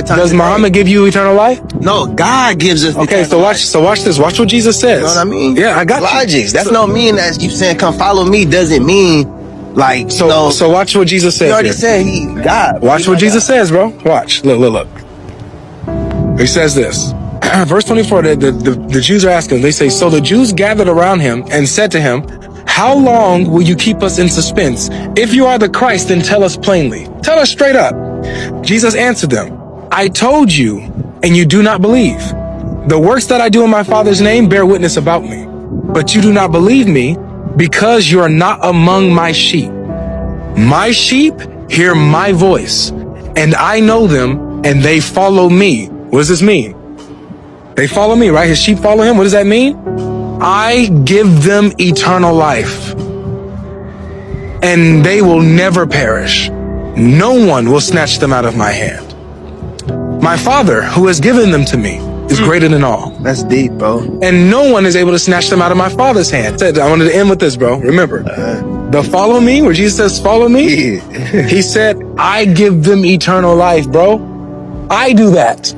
Does Muhammad give you eternal life? No, God gives us. Okay, so watch this. Watch what Jesus says. You know what I mean? Yeah, I got Logics. you. That's no mean that you saying come follow me doesn't mean like so watch what Jesus says. You already here. said he God. Watch what Jesus says, bro. Watch. Look. He says this. Verse 24, the Jews are asking, they say, so the Jews gathered around him and said to him, how long will you keep us in suspense? If you are the Christ, then tell us plainly. Tell us straight up. Jesus answered them, I told you, and you do not believe. The works that I do in my Father's name bear witness about me. But you do not believe me because you are not among my sheep. My sheep hear my voice, and I know them, and they follow me. What does this mean? They follow me, right? His sheep follow him. What does that mean? I give them eternal life, and they will never perish. No one will snatch them out of my hand. My Father, who has given them to me, is greater than all. That's deep, bro. And no one is able to snatch them out of my Father's hand. I wanted to end with this, bro. Remember, the follow me, where Jesus says, follow me. He said, I give them eternal life, bro. I do that.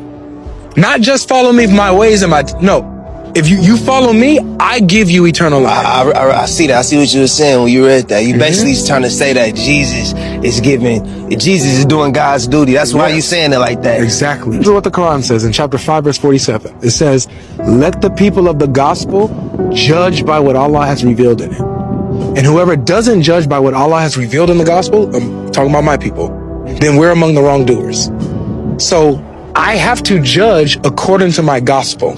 Not just follow me for my ways and no. If you follow me, I give you eternal life. I see that. I see what you were saying when you read that. You basically trying to say that Jesus is doing God's duty. That's why you saying it like that. Exactly. This is what the Quran says in chapter 5, verse 47. It says, let the people of the gospel judge by what Allah has revealed in it. And whoever doesn't judge by what Allah has revealed in the gospel, I'm talking about my people, then we're among the wrongdoers. So I have to judge according to my gospel.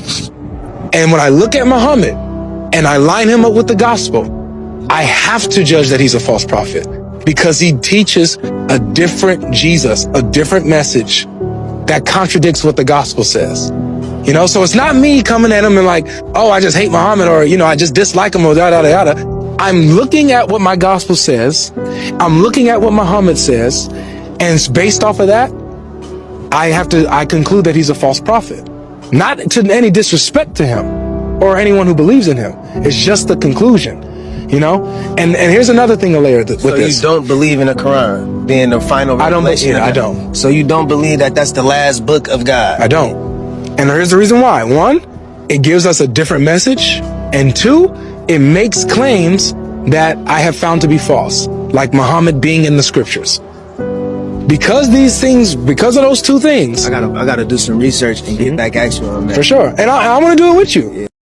And when I look at Muhammad and I line him up with the gospel, I have to judge that he's a false prophet because he teaches a different Jesus, a different message that contradicts what the gospel says. You know, so it's not me coming at him and like, oh, I just hate Muhammad, or, you know, I just dislike him, or yada, yada, yada. I'm looking at what my gospel says. I'm looking at what Muhammad says. And it's based off of that, I conclude that he's a false prophet. Not to any disrespect to him or anyone who believes in him. It's just the conclusion, you know? And here's another thing to layer with this. So you don't believe in the Quran being the final revelation? I don't. So you don't believe that that's the last book of God? I don't. And here's the reason why. One, it gives us a different message. And two, it makes claims that I have found to be false, like Muhammad being in the scriptures. Because of those two things. I gotta do some research and get back at you on that. For sure. And I want to do it with you. Yeah.